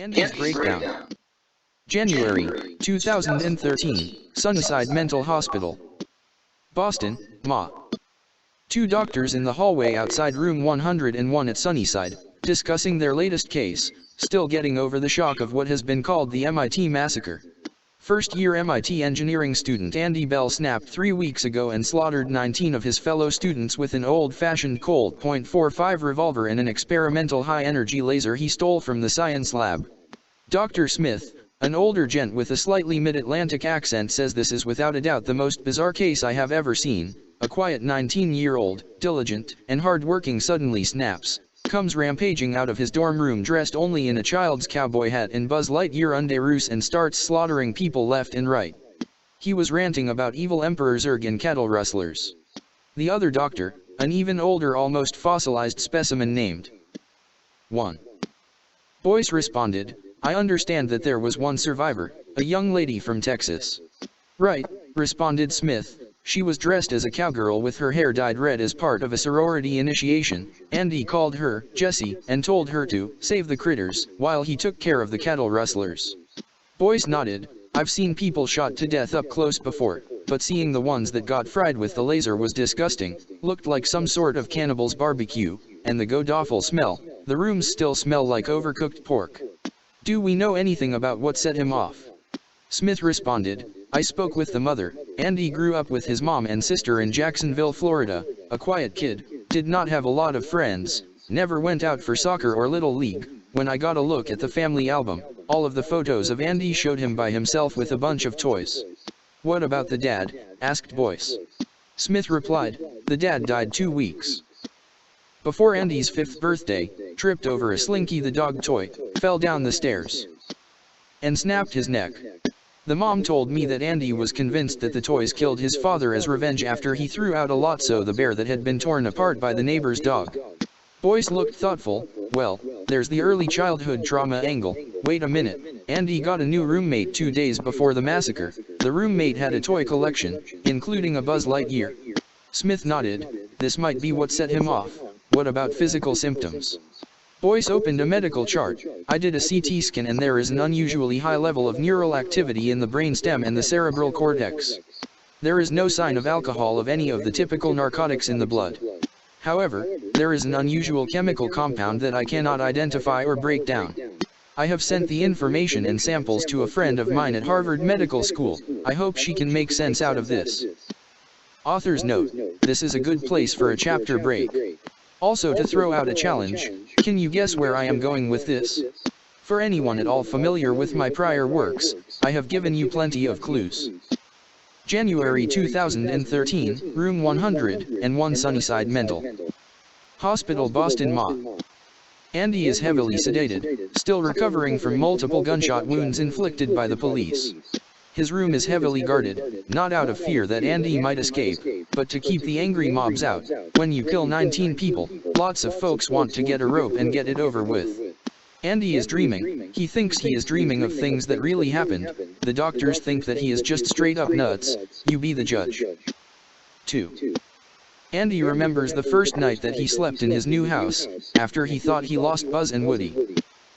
Andy's breakdown. January 2013, Sunnyside Mental Hospital, Boston, Ma. Two doctors in the hallway outside room 101 at Sunnyside, discussing their latest case, still getting over the shock of what has been called the MIT massacre. First-year MIT engineering student Andy Bell snapped 3 weeks ago and slaughtered 19 of his fellow students with an old-fashioned Colt .45 revolver and an experimental high-energy laser he stole from the science lab. Dr. Smith, an older gent with a slightly mid-Atlantic accent, says this is without a doubt the most bizarre case I have ever seen. A quiet 19-year-old, diligent, and hard-working suddenly snaps, comes rampaging out of his dorm room dressed only in a child's cowboy hat and Buzz Lightyear underoos and starts slaughtering people left and right. He was ranting about evil Emperor Zurg and cattle rustlers. The other doctor, an even older almost fossilized specimen named 1. Boyce responded, I understand that there was one survivor, a young lady from Texas. Right, responded Smith. She was dressed as a cowgirl with her hair dyed red as part of a sorority initiation. Andy called her Jessie and told her to save the critters while he took care of the cattle rustlers. Boyce nodded. I've seen people shot to death up close before, but seeing the ones that got fried with the laser was disgusting. Looked like some sort of cannibal's barbecue, and the god-awful smell. The rooms still smell like overcooked pork. Do we know anything about what set him off? Smith responded, I spoke with the mother. Andy grew up with his mom and sister in Jacksonville, Florida, a quiet kid, did not have a lot of friends, never went out for soccer or little league. When I got a look at the family album, all of the photos of Andy showed him by himself with a bunch of toys. What about the dad? Asked Boyce. Smith replied, the dad died 2 weeks before Andy's 5th birthday, tripped over a Slinky the dog toy, fell down the stairs, and snapped his neck. The mom told me that Andy was convinced that the toys killed his father as revenge after he threw out a Lotso the bear that had been torn apart by the neighbor's dog. Boyce looked thoughtful. Well, there's the early childhood trauma angle. Wait a minute, Andy got a new roommate 2 days before the massacre. The roommate had a toy collection, including a Buzz Lightyear. Smith nodded. This might be what set him off. What about physical symptoms? Boyce opened a medical chart. I did a CT scan and there is an unusually high level of neural activity in the brainstem and the cerebral cortex. There is no sign of alcohol of any of the typical narcotics in the blood. However, there is an unusual chemical compound that I cannot identify or break down. I have sent the information and samples to a friend of mine at Harvard Medical School. I hope she can make sense out of this. Author's note, this is a good place for a chapter break. Also to throw out a challenge, can you guess where I am going with this? For anyone at all familiar with my prior works, I have given you plenty of clues. January 2013, Room 101 Sunnyside Mental Hospital, Boston, Ma. Andy is heavily sedated, still recovering from multiple gunshot wounds inflicted by the police. His room is heavily guarded, not out of fear that Andy might escape, but to keep the angry mobs out. When you kill 19 people, lots of folks want to get a rope and get it over with. Andy is dreaming. He thinks he is dreaming of things that really happened. The doctors think that he is just straight up nuts. You be the judge. 2. Andy remembers the first night that he slept in his new house, after he thought he lost Buzz and Woody.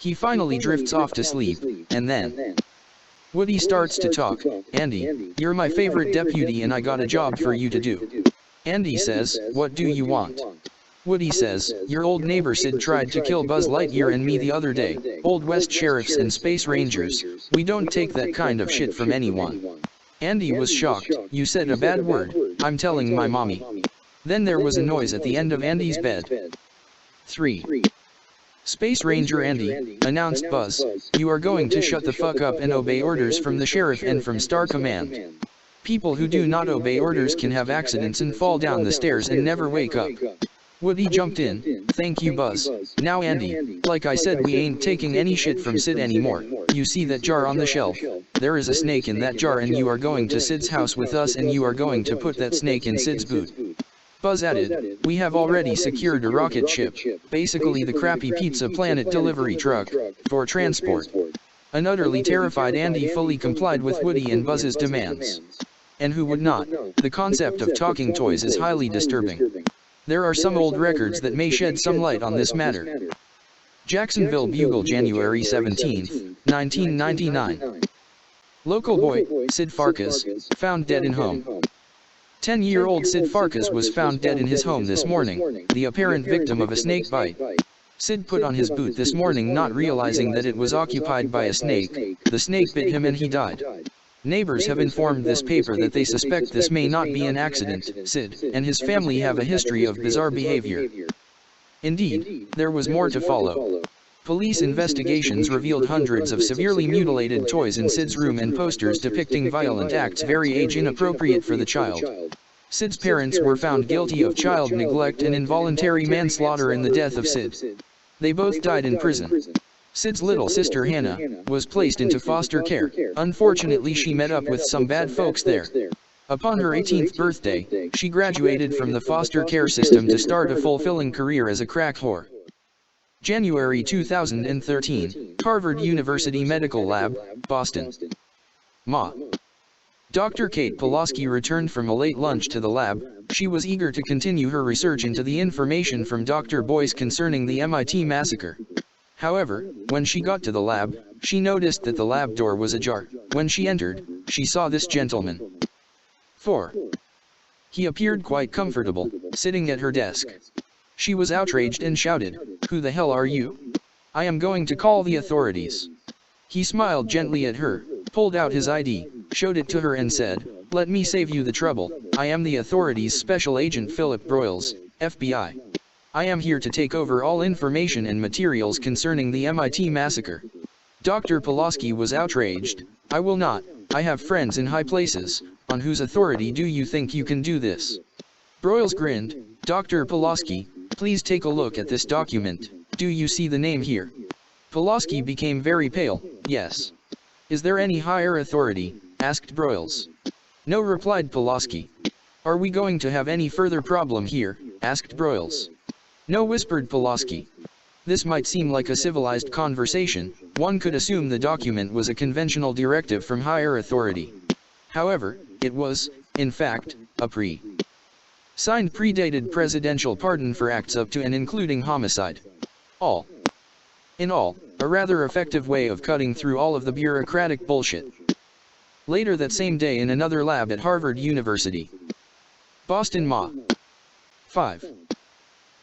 He finally drifts off to sleep, and then Woody starts to talk. Andy, you're my favorite deputy and I got a job for you to do. Andy says, what do you want? Woody says, your old neighbor Sid tried to kill Buzz Lightyear and me the other day. Old West sheriffs and space rangers, we don't take that kind of shit from anyone. Andy was shocked. You said a bad word. I'm telling my mommy. Then there was a noise at the end of Andy's bed. 3. Space Ranger Andy, announced Buzz, you are going to shut the fuck up and obey orders from the sheriff and from Star Command. People who do not obey orders can have accidents and fall down the stairs and never wake up. Woody jumped in. Thank you, Buzz. Now Andy, like I said, we ain't taking any shit from Sid anymore. You see that jar on the shelf? There is a snake in that jar and you are going to Sid's house with us and you are going to put that snake in Sid's boot. Buzz added, we have already secured a rocket ship, basically the crappy Pizza Planet delivery truck, for transport. An utterly terrified Andy fully complied with Woody and Buzz's demands. And who would not? The concept of talking toys is highly disturbing. There are some old records that may shed some light on this matter. Jacksonville Bugle, January 17, 1999. Local boy, Sid Farkas, found dead in home. 10-year-old Sid Farkas was found dead in his home this morning, the apparent victim of a snake bite. Sid put on his boot this morning not realizing that it was occupied by a snake. The snake bit him and he died. Neighbors have informed this paper that they suspect this may not be an accident. Sid and his family have a history of bizarre behavior. Indeed, there was more to follow. Police investigations revealed hundreds of severely mutilated toys in Sid's room and posters depicting violent acts very age inappropriate for the child. Sid's parents were found guilty of child neglect and involuntary manslaughter in the death of Sid. They both died in prison. Sid's little sister Hannah was placed into foster care. Unfortunately, she met up with some bad folks there. Upon her 18th birthday, she graduated from the foster care system to start a fulfilling career as a crack whore. January 2013, Harvard University Medical Lab, Boston. Ma. Dr. Kate Pulaski returned from a late lunch to the lab. She was eager to continue her research into the information from Dr. Boyce concerning the MIT massacre. However, when she got to the lab, she noticed that the lab door was ajar. When she entered, she saw this gentleman. 4. He appeared quite comfortable, sitting at her desk. She was outraged and shouted, "Who the hell are you? I am going to call the authorities." He smiled gently at her, pulled out his ID, showed it to her and said, "Let me save you the trouble. I am the authorities' Special Agent Philip Broyles, FBI. I am here to take over all information and materials concerning the MIT massacre." Dr. Pulaski was outraged. "I will not. I have friends in high places. On whose authority do you think you can do this?" Broyles grinned. "Dr. Pulaski, please take a look at this document. Do you see the name here?" Pulaski became very pale. "Yes." "Is there any higher authority?" asked Broyles. "No," replied Pulaski. "Are we going to have any further problem here?" asked Broyles. "No," whispered Pulaski. This might seem like a civilized conversation. One could assume the document was a conventional directive from higher authority. However, it was, in fact, a signed predated presidential pardon for acts up to and including homicide. All in all, a rather effective way of cutting through all of the bureaucratic bullshit. Later that same day in another lab at Harvard University. Boston, Ma. 5.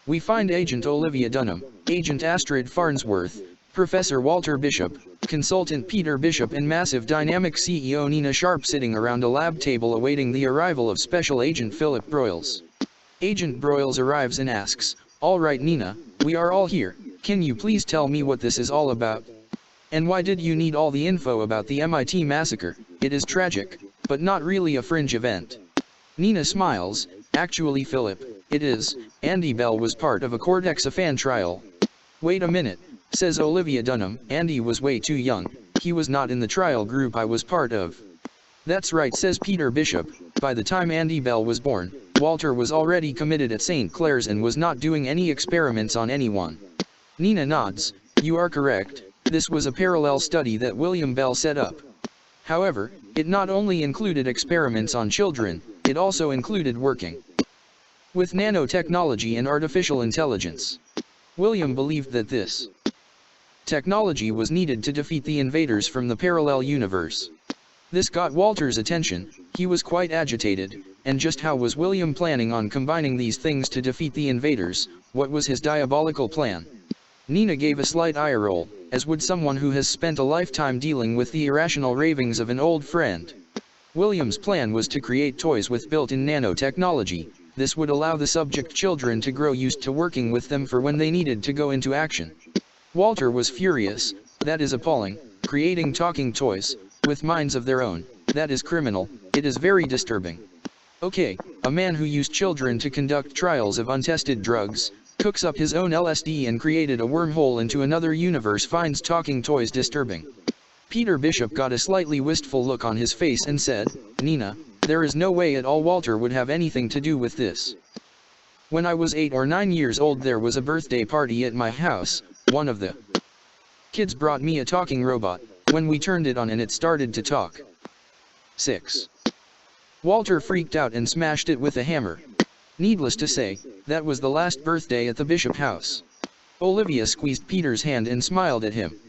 We find Agent Olivia Dunham, Agent Astrid Farnsworth, Professor Walter Bishop, Consultant Peter Bishop and Massive Dynamic CEO Nina Sharp sitting around a lab table awaiting the arrival of Special Agent Philip Broyles. Agent Broyles arrives and asks, "All right, Nina, we are all here. Can you please tell me what this is all about? And why did you need all the info about the MIT massacre? It is tragic, but not really a fringe event." Nina smiles. "Actually, Philip, it is. Andy Bell was part of a Cortex-A-Fan trial." "Wait a minute," says Olivia Dunham. "Andy was way too young. He was not in the trial group I was part of." "That's right," says Peter Bishop. "By the time Andy Bell was born, Walter was already committed at St. Clair's and was not doing any experiments on anyone." Nina nods. "You are correct. This was a parallel study that William Bell set up. However, it not only included experiments on children, it also included working with nanotechnology and artificial intelligence. William believed that this technology was needed to defeat the invaders from the parallel universe. This got Walter's attention. He was quite agitated. And just how was William planning on combining these things to defeat the invaders? What was his diabolical plan?" Nina gave a slight eye roll, as would someone who has spent a lifetime dealing with the irrational ravings of an old friend. William's plan was to create toys with built-in nanotechnology. This would allow the subject children to grow used to working with them for when they needed to go into action. Walter was furious. "That is appalling. Creating talking toys, with minds of their own. That is criminal. It is very disturbing. Okay, a man who used children to conduct trials of untested drugs, cooks up his own LSD and created a wormhole into another universe finds talking toys disturbing." Peter Bishop got a slightly wistful look on his face and said, "Nina, there is no way at all Walter would have anything to do with this. When I was 8 or 9 years old there was a birthday party at my house. One of the kids brought me a talking robot. When we turned it on and it started to talk." 6. Walter freaked out and smashed it with a hammer. Needless to say, that was the last birthday at the Bishop house. Olivia squeezed Peter's hand and smiled at him.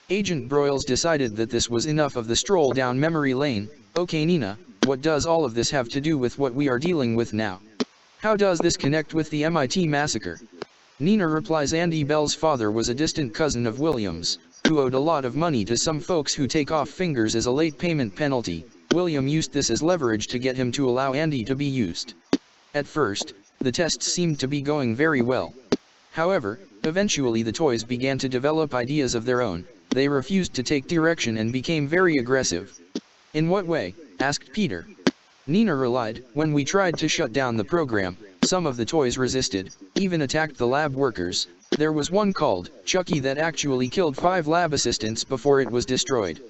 Agent Broyles decided that this was enough of the stroll down memory lane. Okay Nina, what does all of this have to do with what we are dealing with now? How does this connect with the MIT massacre? Nina replies Andy Bell's father was a distant cousin of William's, who owed a lot of money to some folks who take off fingers as a late payment penalty. William used this as leverage to get him to allow Andy to be used. At first, the tests seemed to be going very well. However, eventually the toys began to develop ideas of their own. They refused to take direction and became very aggressive. In what way? Asked Peter. Nina relied. When we tried to shut down the program, some of the toys resisted, even attacked the lab workers. There was one called Chucky that actually killed 5 lab assistants before it was destroyed.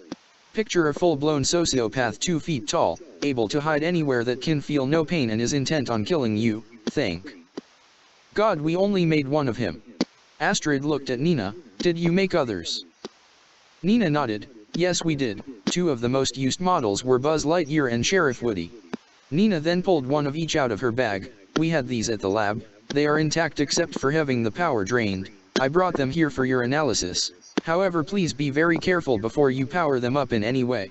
Picture a full-blown sociopath 2 feet tall, able to hide anywhere that can feel no pain and is intent on killing you. Think. God, we only made one of him. Astrid looked at Nina. Did you make others? Nina nodded. Yes we did. 2 of the most used models were Buzz Lightyear and Sheriff Woody. Nina then pulled one of each out of her bag. We had these at the lab. They are intact except for having the power drained. I brought them here for your analysis. However, please be very careful before you power them up in any way.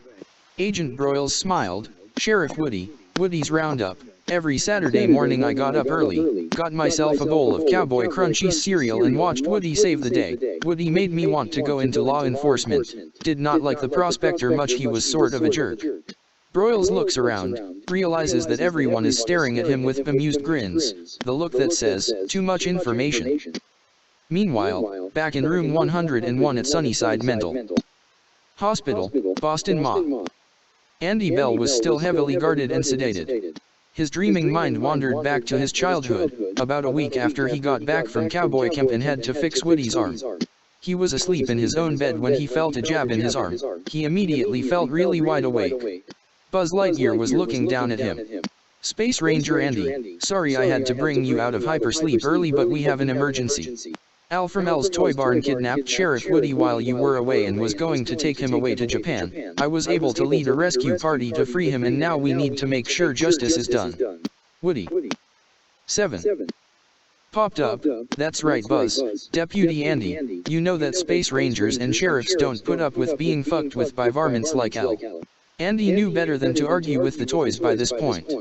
Agent Broyles smiled. Sheriff Woody, Woody's Roundup. Every Saturday morning I got up early, got myself a bowl of Cowboy Crunchy cereal and watched Woody save the day. Woody made me want to go into law enforcement. Did not like the prospector much, he was sort of a jerk. Broyles looks around, realizes that everyone is staring at him with bemused grins, the look that says, too much information. Meanwhile, back in room 101 at Sunnyside Mental Hospital, Boston, Ma. Andy Bell was still heavily guarded and sedated. His dreaming mind wandered back to his childhood, about a week after he got back from cowboy camp and had to fix Woody's arm. He was asleep in his own bed when he felt a jab in his arm. He immediately felt really wide awake. Buzz Lightyear was looking down at him. Space Ranger Andy, sorry I had to bring you out of hypersleep early, but we have an emergency. Al from Al's Toy Barn kidnapped Sheriff Woody while you were away and was going to take him away to Japan. I was able to lead a rescue party to free him, and now we need to make sure justice is done. Woody. 7. Popped up. That's right Buzz. Deputy Andy, you know that Space Rangers and Sheriffs don't put up with being fucked with by varmints like Al. Andy knew better than to argue with the toys by this point.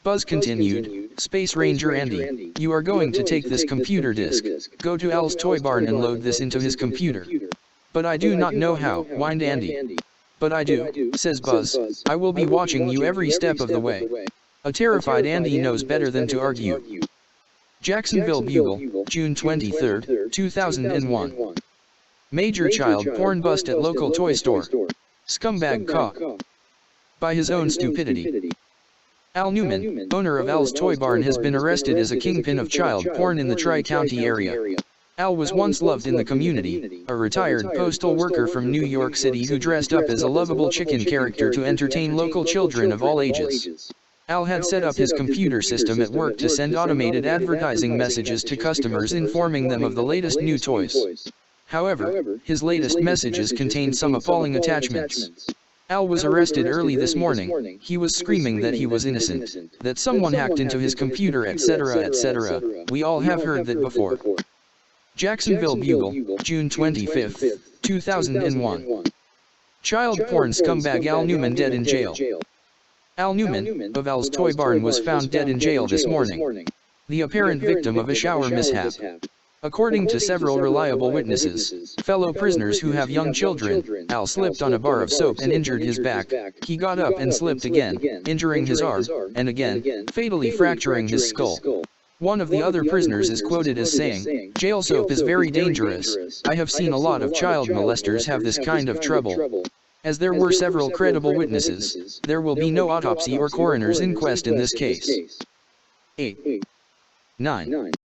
Buzz continued, Space Ranger Andy, you are going to take this computer disk, go to Al's Toy Barn and load this into his computer. But I do not know how, whined Andy. But I do, says Buzz, I will be watching you every step of the way. A terrified Andy knows better than to argue. Jacksonville Bugle, June 23, 2001. Major child porn bust at local toy store. Scumbag caught by his own stupidity. Al Newman, owner of Al's Toy Barn, has been arrested as a kingpin of child porn in the Tri-County area. Al was once loved in the community, a retired postal worker from New York City who dressed up as a lovable chicken character to entertain local children of all ages. Al had set up his computer system at work to send automated advertising messages to customers informing them of the latest new toys. However, his latest messages contained some appalling attachments. Al was arrested early this morning. He was screaming that he was innocent, that someone hacked into his computer, etc., etc. We all have heard that before. Jacksonville Bugle, June 25, 2001. Child porn scumbag Al Newman dead in jail. Al Newman, of Al's Toy Barn, was found dead in jail this morning. The apparent victim of a shower mishap. According to several reliable witnesses, fellow prisoners who have young children, Al slipped on a bar of soap and injured his back. He got up and slipped again, injuring his arm, and again, fatally fracturing his skull. One of the other prisoners is quoted as saying, "Jail soap is very dangerous. I have seen a lot of child molesters have this kind of trouble." As there were several credible witnesses, there will be no autopsy or coroner's inquest in this case. 8. 9.